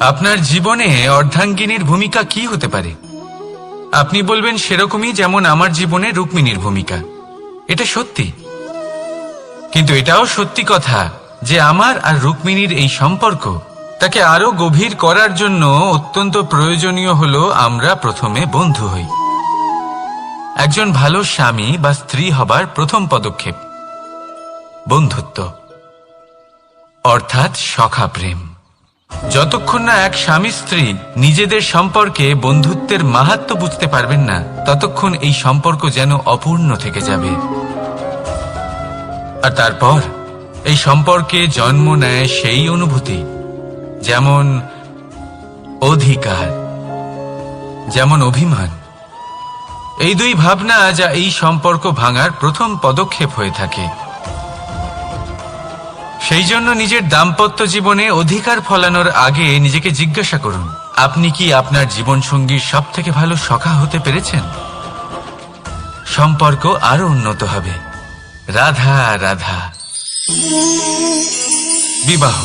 আপনার জীবনে অর্ধাঙ্গিনীর ভূমিকা কি হতে পারে? আপনি বলবেন সেরকমই যেমন আমার জীবনে রুক্মিণীর ভূমিকা। এটা সত্যি, কিন্তু এটাও সত্যি কথা যে আমার আর রুক্মিণীর এই সম্পর্ক তাকে আরো গভীর করার জন্য অত্যন্ত প্রয়োজনীয় হলো আমরা প্রথমে বন্ধু হই। একজন ভালো স্বামী বা স্ত্রী হবার প্রথম পদক্ষেপ বন্ধুত্ব, অর্থাৎ সখা প্রেম। যতক্ষণ না এক স্বামী স্ত্রী নিজেদের সম্পর্কে বন্ধুত্বের মাহাত্ম্য বুঝতে পারবেন না, ততক্ষণ এই সম্পর্ক যেন অপূর্ণ থেকে যাবে। আর তারপর এই সম্পর্কে জন্ম নেয় সেই অনুভূতি, যেমন অধিকার, যেমন অভিমান। এই দুই ভাবনা যা এই সম্পর্ক ভাঙার প্রথম পদক্ষেপ হয়ে থাকে। সেই জন্য নিজের দাম্পত্য জীবনে অধিকার ফলানোর আগে নিজেকে জিজ্ঞাসা করুন, আপনি কি আপনার জীবনসঙ্গীর সব থেকে ভালো সখা হতে পেরেছেন? সম্পর্ক আরো উন্নত হবে। রাধা রাধা। বিবাহ।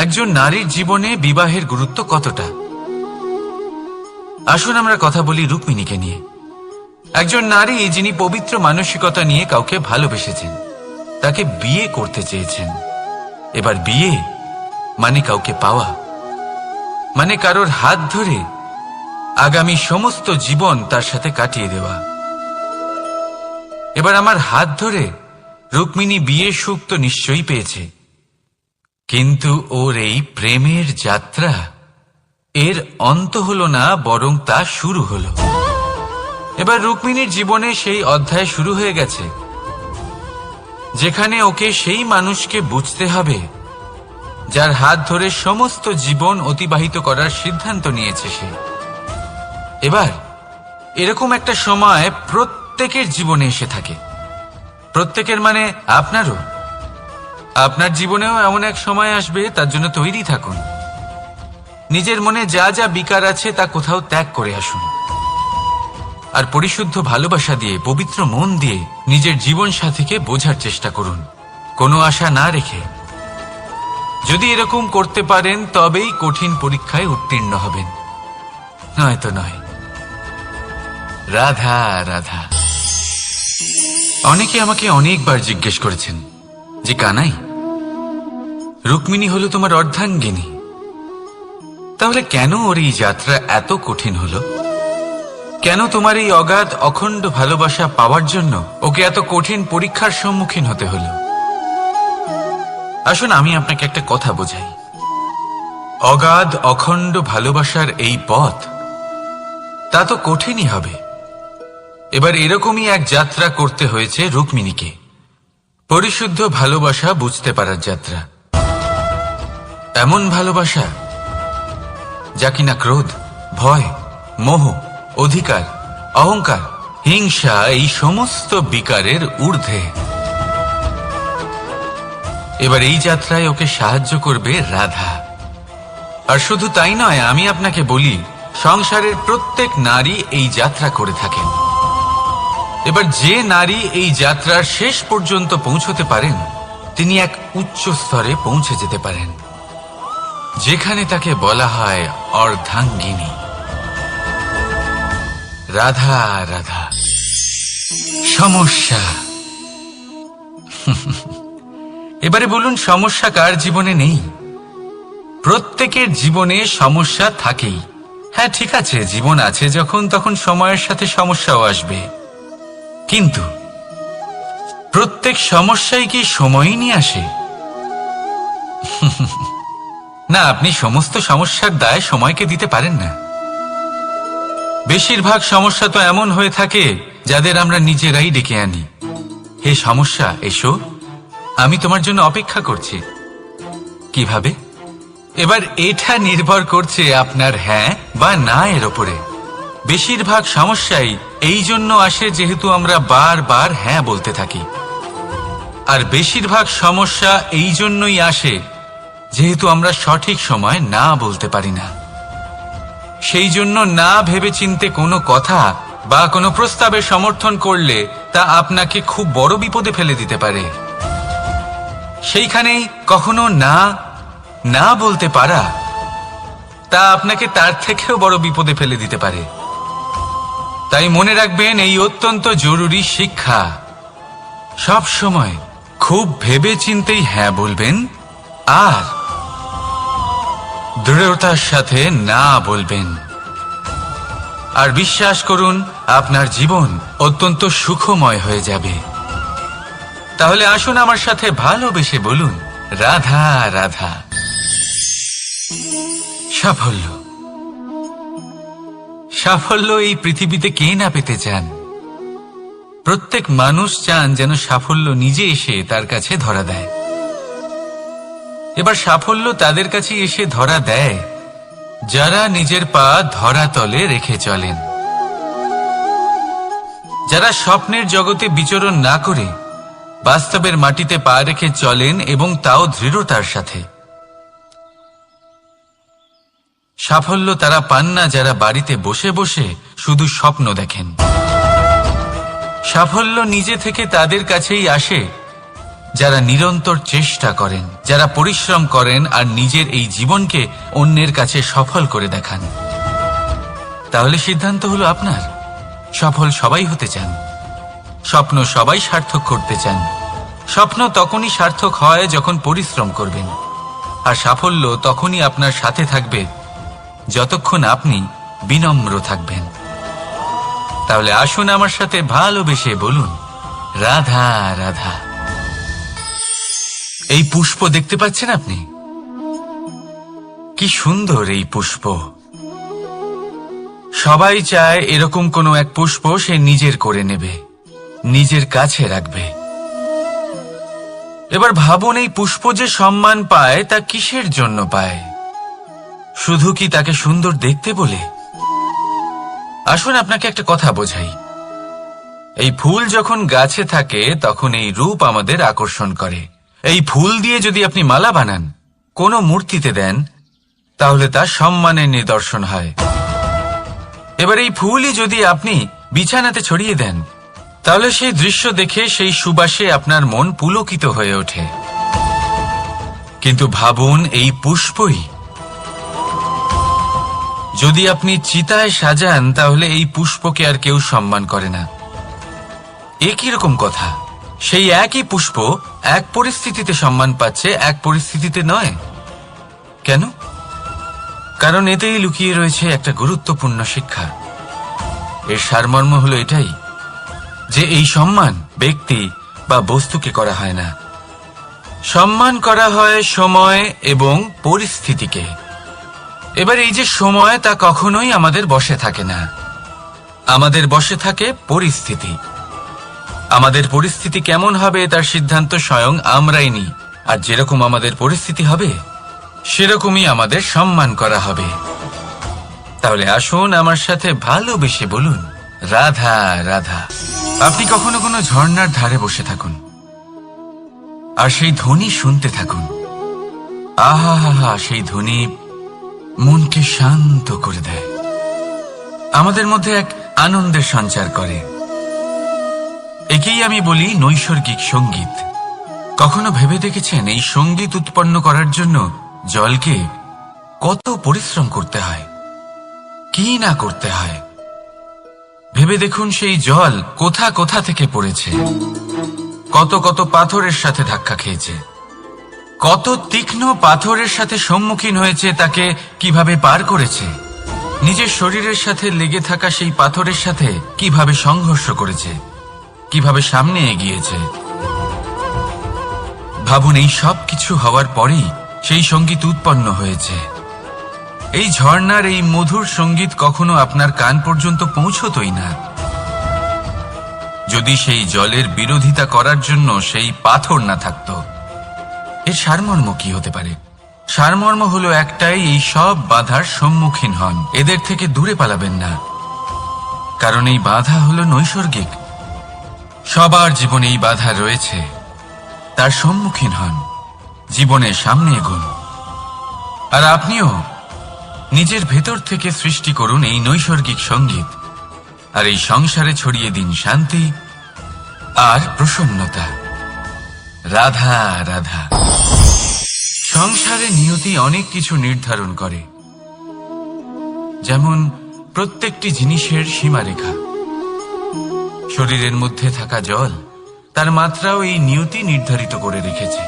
একজন নারীর জীবনে বিবাহের গুরুত্ব কতটা? আসুন আমরা কথা বলি রুক্মিণীকে নিয়ে। একজন নারী যিনি পবিত্র মানসিকতা নিয়ে কাউকে ভালোবেসেছেন, তাকে বিয়ে করতে চেয়েছেন। এবার বিয়ে মানে কাউকে পাওয়া, মানে কারোর হাত ধরে আগামী সমস্ত জীবন তার সাথে কাটিয়ে দেওয়া। এবার আমার হাত ধরে রুক্মিণী বিয়ের সুখ তো নিশ্চয়ই পেয়েছে, কিন্তু ওর এই প্রেমের যাত্রা এর অন্ত হলো না, বরং তা শুরু হলো। এবার রুক্মিণীর জীবনে সেই অধ্যায় শুরু হয়ে গেছে যেখানে ওকে সেই মানুষকে বুঝতে হবে যার হাত ধরে সমস্ত জীবন অতিবাহিত করার সিদ্ধান্ত নিয়েছে সে। এবার এরকম একটা সময় প্রত্যেকের জীবনে এসে থাকে। প্রত্যেকের মানে আপনারও। আপনার জীবনেও এমন এক সময় আসবে, তার জন্য তৈরি থাকুন। নিজের মনে যা যা বিকার আছে তা কোথাও ত্যাগ করে আসুন, আর পরিশুদ্ধ ভালোবাসা দিয়ে, পবিত্র মন দিয়ে নিজের জীবন সাথীকে বোঝার চেষ্টা করুন, কোনো আশা না রেখে। যদি এরকম করতে পারেন তবেই কঠিন পরীক্ষায় উত্তীর্ণ হবেন, নয়তো নয়। রাধা রাধা। অনেকে আমাকে অনেকবার জিজ্ঞেস করেছেন যে কানাই, রুক্মিণী হলো তোমার অর্ধাঙ্গিনী, তাহলে কেন ওর এই যাত্রা এত কঠিন হলো? কেন তোমার এই অগাধ অখণ্ড ভালোবাসা পাওয়ার জন্য ওকে এত কঠিন পরীক্ষার সম্মুখীন হতে হলো? আসুন আমি আপনাকে একটা কথা বোঝাই। অগাধ অখণ্ড ভালোবাসার এই পথ তা তো কঠিনই হবে। এবার এরকমই এক যাত্রা করতে হয়েছে রুক্মিণীকে, পরিশুদ্ধ ভালোবাসা বুঝতে পারার যাত্রা। এমন ভালোবাসা যা কিনা ক্রোধ, ভয়, মোহ, অধিকার, অহংকার, হিংসা এই সমস্ত বিকারের ঊর্ধ্বে। এবার এই যাত্রায় ওকে সাহায্য করবে রাধা। আর শুধু তাই নয়, আমি আপনাকে বলি, সংসারের প্রত্যেক নারী এই যাত্রা করে থাকেন। এবার যে নারী এই যাত্রার শেষ পর্যন্ত পৌঁছতে পারেন, তিনি এক উচ্চ স্তরে পৌঁছে যেতে পারেন, যেখানে তাকে বলা হয় অর্ধাঙ্গিনী। রাধা রাধা। সমস্যা। এবারে বলুন, সমস্যা কার জীবনে নেই? প্রত্যেকের জীবনে সমস্যা থাকেই। হ্যাঁ ঠিক আছে, জীবন আছে যখন, তখন সময়ের সাথে সমস্যাও আসবে, কিন্তু প্রত্যেক সমস্যাই কি সময়ই নিয়ে আসে? না, আপনি সমস্ত সমস্যার দায় সময়কে দিতে পারেন না। বেশিরভাগ সমস্যা তো এমন হয়ে থাকে যাদের আমরা নিজেরাই ডেকে আনি। হে সমস্যা, এসো, আমি তোমার জন্য অপেক্ষা করছি। কিভাবে? এবার এটা নির্ভর করছে আপনার হ্যাঁ বা না এর ওপরে। বেশিরভাগ সমস্যাই এই জন্য আসে যেহেতু আমরা বারবার হ্যাঁ বলতে থাকি, আর বেশিরভাগ সমস্যা এই জন্যই আসে যেহেতু আমরা সঠিক সময় না বলতে পারি না। সেই জন্য না ভেবেচিন্তে কোনো কথা বা কোনো প্রস্তাবে সমর্থন করলে তা আপনাকে খুব বড় বিপদে ফেলে দিতে পারে। সেইখানেই কখনো না না বলতে পারা তা আপনাকে তার থেকেও বড় বিপদে ফেলে দিতে পারে। তাই মনে রাখবেন, এই অত্যন্ত জরুরি শিক্ষা। সব সময় খুব ভেবে চিন্তেই হ্যাঁ বলবেন আর দৃঢ়তার সাথে না বলবেন। আর বিশ্বাস করুন, আপনার জীবন অত্যন্ত সুখময় হয়ে যাবে। তাহলে আসুন আমার সাথে ভালোবেসে বলুন, রাধা রাধা। সাফল্য, সাফল্য এই পৃথিবীতে কে না পেতে চান? প্রত্যেক মানুষ চান যেন সাফল্য নিজে এসে তার কাছে ধরা দেয়। এবার সাফল্য তাদের কাছে এসে ধরা দেয় যারা নিজের পা ধরাতলে রেখে চলেন, যারা স্বপ্নের জগতে বিচরণ না করে বাস্তবের মাটিতে পা রেখে চলেন এবং তাও দৃঢ়তার সাথে। সাফল্য তারা পান না যারা বাড়িতে বসে বসে শুধু স্বপ্ন দেখেন। সাফল্য নিজে থেকে তাদের কাছেই আসে যারা নিরন্তর চেষ্টা করেন, যারা পরিশ্রম করেন আর নিজের এই জীবনকে অন্যের কাছে সফল করে দেখান। তাহলে সিদ্ধান্ত হলো আপনার। সফল সবাই হতে চান, স্বপ্ন সবাই সার্থক করতে চান। স্বপ্ন তখনই সার্থক হয় যখন পরিশ্রম করবেন, আর সাফল্য তখনই আপনার সাথে থাকবে যতক্ষণ আপনি বিনম্র থাকবেন। তাহলে আসুন আমার সাথে ভালোবেসে বলুন, রাধা রাধা। এই পুষ্প দেখতে পাচ্ছেন আপনি? কি সুন্দর এই পুষ্প। সবাই চায় এরকম কোনো এক পুষ্প সে নিজের করে নেবে, নিজের কাছে রাখবে। এবার ভাবুন, এই পুষ্প যে সম্মান পায় তা কিসের জন্য পায়? শুধু কি তাকে সুন্দর দেখতে বলে? আসুন আপনাকে একটা কথা বোঝাই। এই ফুল যখন গাছে থাকে তখন এই রূপ আমাদের আকর্ষণ করে। এই ফুল দিয়ে যদি আপনি মালা বানান, কোনো মূর্তিতে দেন, তাহলে তা সম্মানের নিদর্শন হয়। এবার এই ফুলই যদি আপনি বিছানাতে ছড়িয়ে দেন, তাহলে সেই দৃশ্য দেখে সেই সুবাসে আপনার মন পুলকিত হয়ে ওঠে। কিন্তু ভাবুন, এই পুষ্পই যদি আপনি চিতায় সাজান, তাহলে এই পুষ্পকে আর কেউ সম্মান করে না। একই রকম কথা, সেই একই পুষ্প এক পরিস্থিতিতে সম্মান পাচ্ছে, এক পরিস্থিতিতে নয়। কেন? কারণ এতেই লুকিয়ে রয়েছে একটা গুরুত্বপূর্ণ শিক্ষা। এর সারমর্ম হলো এটাই যে এই সম্মান ব্যক্তি বা বস্তুকে করা হয় না, সম্মান করা হয় সময় এবং পরিস্থিতিকে। এবার এই যে সময়, তা কখনোই আমাদের বশে থাকে না। আমাদের বশে থাকে পরিস্থিতি। আমাদের পরিস্থিতি কেমন হবে তার সিদ্ধান্ত স্বয়ং আমরাই নিই। আর যেরকম আমাদের পরিস্থিতি হবে সেরকমই আমাদের সম্মান করা হবে। তাহলে আসুন আমার সাথে ভালোবেসে বলুন, রাধা রাধা। আপনি কখনো কোনো ঝর্ণার ধারে বসে থাকুন আর সেই ধ্বনি শুনতে থাকুন। আহা হা হা, সেই ধ্বনি মনকে শান্ত করে দেয়, আমাদের মধ্যে এক আনন্দের সঞ্চার করে। একেই আমি বলি নৈসর্গিক সঙ্গীত। কখনো ভেবে দেখেছেন এই সঙ্গীত উৎপন্ন করার জন্য জলকে কত পরিশ্রম করতে হয়, কি না করতে হয়? ভেবে দেখুন, সেই জল কোথা কোথা থেকে পড়েছে, কত কত পাথরের সাথে ধাক্কা খেয়েছে, কত তীক্ষ্ণ পাথরের সাথে সম্মুখীন হয়েছে, তাকে কিভাবে পার করেছে, নিজের শরীরের সাথে লেগে থাকা সেই পাথরের সাথে কিভাবে সংঘর্ষ করেছে, কিভাবে সামনে এগিয়েছে। ভাবুন, এই সব কিছু হওয়ার পরেই সেই সঙ্গীত উৎপন্ন হয়েছে। এই ঝর্ণার এই মধুর সঙ্গীত কখনো আপনার কান পর্যন্ত পৌঁছতই না যদি সেই জলের বিরোধিতা করার জন্য সেই পাথর না থাকত। এর সারমর্ম কি হতে পারে? সারমর্ম হলো একটাই, এই সব বাধার সম্মুখীন হন, এদের থেকে দূরে পালাবেন না। কারণ এই বাধা হলো নৈসর্গিক। সবার জীবনে এই বাধা রয়েছে, তার সম্মুখীন হন, জীবনের সামনে এগোন। আর আপনিও নিজের ভেতর থেকে সৃষ্টি করুন এই নৈসর্গিক সঙ্গীত, আর এই সংসারে ছড়িয়ে দিন শান্তি আর প্রসন্নতা। রাধা রাধা। সংসারে নিয়তি অনেক কিছু নির্ধারণ করে, যেমন প্রত্যেকটি জিনিসের সীমারেখা। শরীরের মধ্যে থাকা জল, তার মাত্রাও এই নিয়তি নির্ধারিত করে রেখেছে।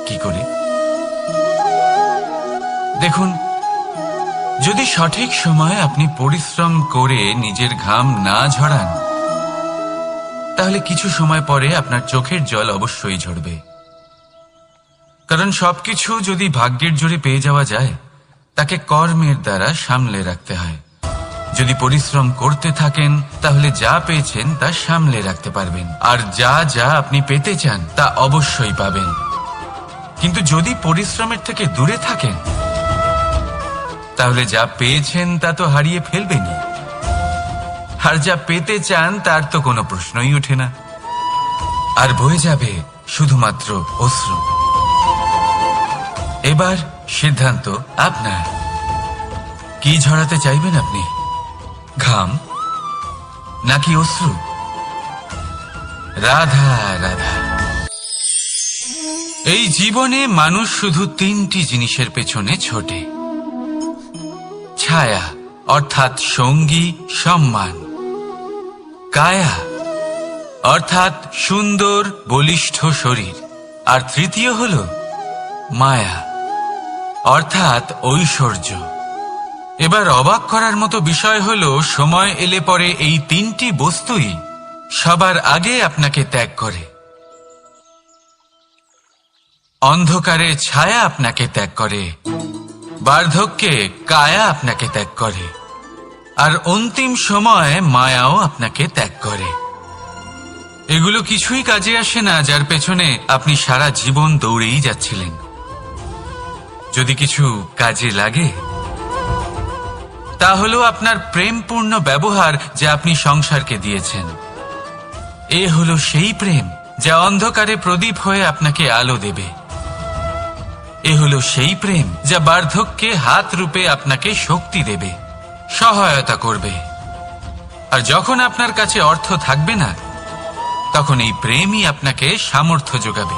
কি করে? দেখুন, যদি সঠিক সময়ে আপনি পরিশ্রম করে নিজের ঘাম না ঝরান, তাহলে কিছু সময় পরে আপনার চোখের জল অবশ্যই ঝরবে। কারণ সবকিছু যদি ভাগ্যের জোরে পেয়ে যাওয়া যায়, তাকে কর্মের দ্বারা সামলে রাখতে হয়। যদি পরিশ্রম করতে থাকেন, তাহলে যা পেয়েছেন তা সামলে রাখতে পারবেন, আর যা যা আপনি পেতে চান তা অবশ্যই পাবেন। কিন্তু যদি পরিশ্রমের থেকে দূরে থাকেন, তাহলে যা পেয়েছেন তা তো হারিয়ে ফেলবেনই, আর যা পেতে চান তার তো কোনো প্রশ্নই ওঠে না, আর বয়ে যাবে শুধুমাত্র অশ্রু। এবার সিদ্ধান্ত আপনার। কি ঝরাতে চাইবেন আপনি? ঘাম নাকি অশ্রু? রাধা রাধা। এই জীবনে মানুষ শুধু তিনটি জিনিসের পেছনে ছোটে: ছায়া অর্থাৎ সঙ্গী সম্মান, কায়া অর্থাৎ সুন্দর বলিষ্ঠ শরীর, আর তৃতীয় হল মায়া অর্থাৎ ঐশ্বর্য। এবার অবাক করার মতো বিষয় হল, সময় এলে পরে এই তিনটি বস্তুই সবার আগে আপনাকে ত্যাগ করে। অন্ধকারে ছায়া আপনাকে ত্যাগ করে, বার্ধক্যে কায়া আপনাকে ত্যাগ করে, আর অন্তিম সময়ে মায়াও আপনাকে ত্যাগ করে। এগুলো কিছুই কাজে আসে না যার পেছনে আপনি সারা জীবন দৌড়েই যাচ্ছিলেন। যদি কিছু কাজে লাগে, তা হলো আপনার প্রেমপূর্ণ ব্যবহার যা আপনি সংসারকে দিয়েছেন। এ হলো সেই প্রেম যা অন্ধকারে প্রদীপ হয়ে আপনাকে আলো দেবে। এ হলো সেই প্রেম যা বার্ধক্যে হাত রূপে আপনাকে শক্তি দেবে, সহায়তা করবে। আর যখন আপনার কাছে অর্থ থাকবে না, তখন এই প্রেমই আপনাকে সামর্থ্য যোগাবে।